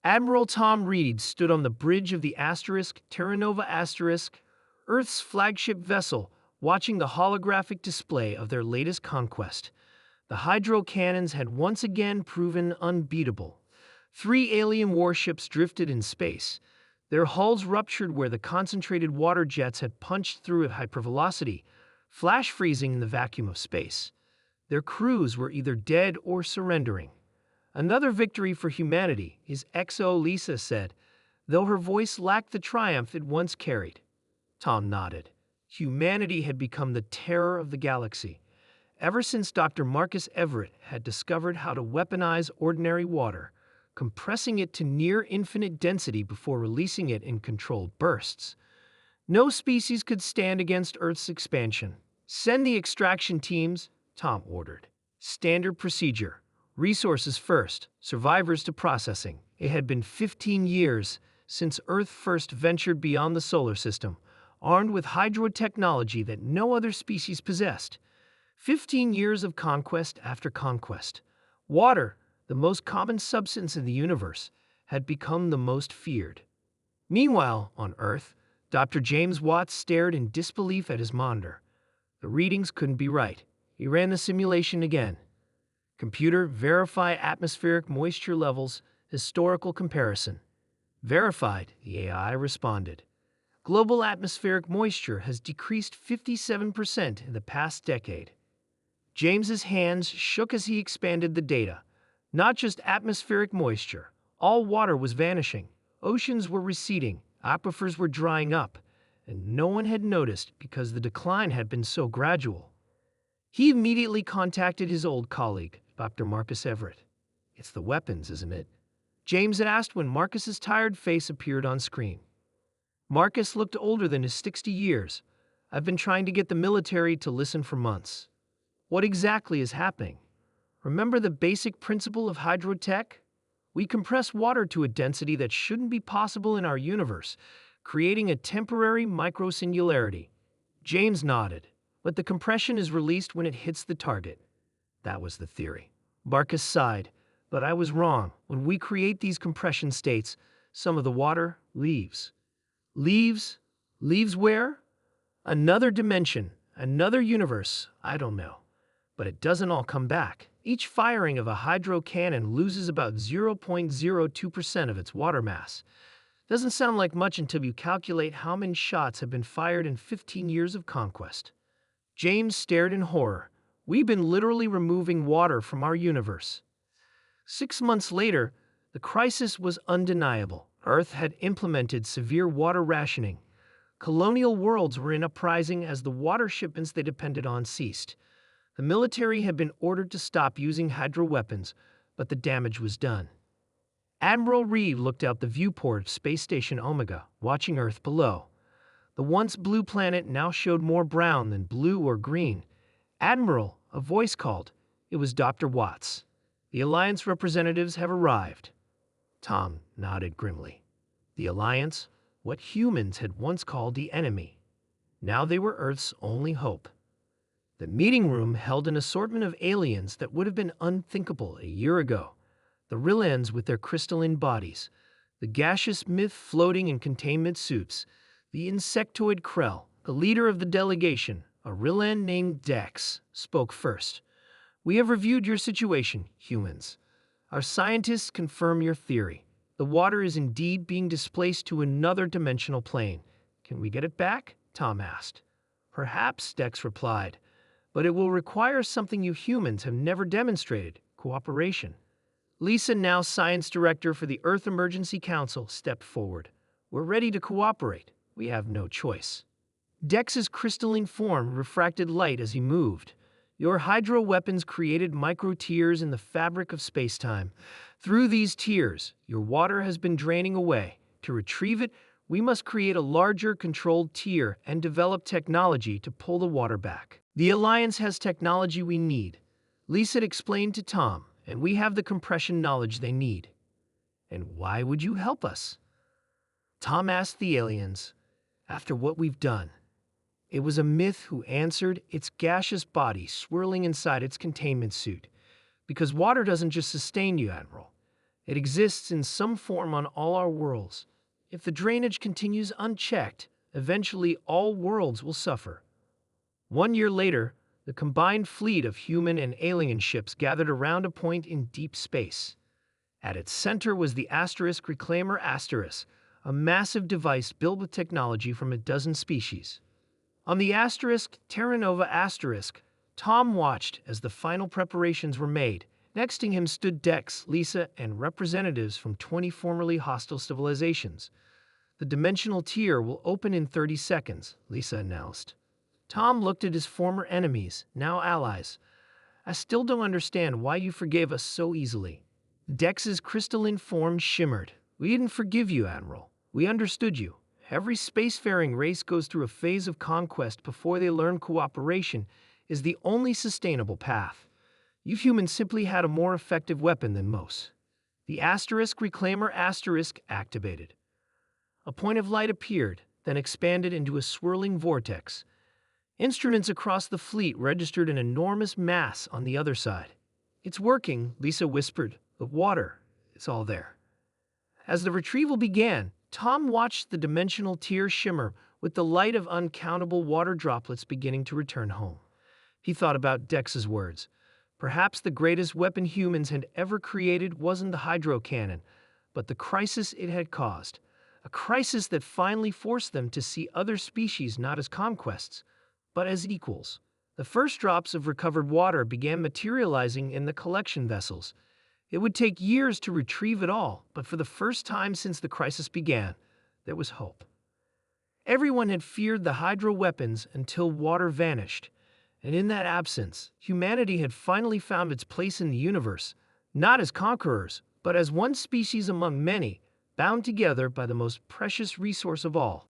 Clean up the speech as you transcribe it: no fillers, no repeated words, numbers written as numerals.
Admiral Tom Reed stood on the bridge of the Terra Nova Earth's flagship vessel, watching the holographic display of their latest conquest. The hydro cannons had once again proven unbeatable. 3 alien warships drifted in space. Their hulls ruptured where the concentrated water jets had punched through at hypervelocity, flash freezing in the vacuum of space. Their crews were either dead or surrendering. "Another victory for humanity," his XO Lisa said, though her voice lacked the triumph it once carried. Tom nodded. Humanity had become the terror of the galaxy. Ever since Dr. Marcus Everett had discovered how to weaponize ordinary water, compressing it to near-infinite density before releasing it in controlled bursts. No species could stand against Earth's expansion. "Send the extraction teams," Tom ordered. Standard procedure. Resources first, survivors to processing. It had been 15 years since Earth first ventured beyond the solar system, armed with hydro-technology that no other species possessed. 15 years of conquest after conquest. Water, the most common substance in the universe, had become the most feared. Meanwhile, on Earth, Dr. James Watts stared in disbelief at his monitor. The readings couldn't be right. He ran the simulation again. "Computer, verify atmospheric moisture levels, historical comparison." "Verified," the AI responded. "Global atmospheric moisture has decreased 57% in the past decade." James's hands shook as he expanded the data. Not just atmospheric moisture. All water was vanishing. Oceans were receding. Aquifers were drying up. And no one had noticed because the decline had been so gradual. He immediately contacted his old colleague, Dr. Marcus Everett. "It's the weapons, isn't it?" James had asked when Marcus's tired face appeared on screen. Marcus looked older than his 60 years. "I've been trying to get the military to listen for months." "What exactly is happening?" "Remember the basic principle of hydrotech? We compress water to a density that shouldn't be possible in our universe, creating a temporary microsingularity." James nodded. "But the compression is released when it hits the target." That was the theory. Marcus sighed. "But I was wrong. When we create these compression states, some of the water leaves." "Leaves? Leaves where?" "Another dimension, another universe, I don't know. But it doesn't all come back. Each firing of a hydro cannon loses about 0.02% of its water mass. Doesn't sound like much until you calculate how many shots have been fired in 15 years of conquest." James stared in horror. "We've been literally removing water from our universe." 6 months later, the crisis was undeniable. Earth had implemented severe water rationing. Colonial worlds were in uprising as the water shipments they depended on ceased. The military had been ordered to stop using hydro weapons, but the damage was done. Admiral Reed looked out the viewport of Space Station Omega, watching Earth below. The once blue planet now showed more brown than blue or green. "Admiral," a voice called. It was Dr. Watts. "The Alliance representatives have arrived." Tom nodded grimly. The Alliance, what humans had once called the enemy. Now they were Earth's only hope. The meeting room held an assortment of aliens that would have been unthinkable a year ago. The Rillans with their crystalline bodies, the gaseous myth floating in containment suits, the insectoid Krell. The leader of the delegation, a Rillan named Dex, spoke first. "We have reviewed your situation, humans. Our scientists confirm your theory. The water is indeed being displaced to another dimensional plane. Can we get it back?" Tom asked. "Perhaps," Dex replied, "but it will require something you humans have never demonstrated: cooperation." Lisa, now science director for the Earth Emergency Council, stepped forward. "We're ready to cooperate. We have no choice." Dex's crystalline form refracted light as he moved. "Your hydro weapons created micro-tears in the fabric of space-time. Through these tears, your water has been draining away. To retrieve it, we must create a larger, controlled tier and develop technology to pull the water back. The Alliance has technology we need," Lisa explained to Tom, "and we have the compression knowledge they need." "And why would you help us?" Tom asked the aliens. "After what we've done." It was a myth who answered, its gaseous body swirling inside its containment suit. "Because water doesn't just sustain you, Admiral. It exists in some form on all our worlds. If the drainage continues unchecked, eventually all worlds will suffer. 1 year later, the combined fleet of human and alien ships gathered around a point in deep space. At its center was the Asterisk Reclaimer Asterisk, a massive device built with technology from a dozen species. On the Asterisk Terra Nova Asterisk, Tom watched as the final preparations were made. Next to him stood Dex, Lisa, and representatives from 20 formerly hostile civilizations. The dimensional tier will open in 30 seconds, Lisa announced. Tom looked at his former enemies, now allies. I still don't understand why you forgave us so easily. Dex's crystalline form shimmered. We didn't forgive you, Admiral. We understood you. Every spacefaring race goes through a phase of conquest before they learn cooperation is the only sustainable path. You humans simply had a more effective weapon than most. The Asterisk Reclaimer Asterisk activated. A point of light appeared, then expanded into a swirling vortex. Instruments across the fleet registered an enormous mass on the other side. It's working, Lisa whispered. The water, it's all there. As the retrieval began, Tom watched the dimensional tier shimmer with the light of uncountable water droplets beginning to return home. He thought about Dex's words. Perhaps the greatest weapon humans had ever created wasn't the hydro cannon, but the crisis it had caused. A crisis that finally forced them to see other species not as conquests, but as equals. The first drops of recovered water began materializing in the collection vessels. It would take years to retrieve it all, but for the first time since the crisis began, there was hope. Everyone had feared the hydro weapons until water vanished, and in that absence, humanity had finally found its place in the universe, not as conquerors, but as one species among many, bound together by the most precious resource of all,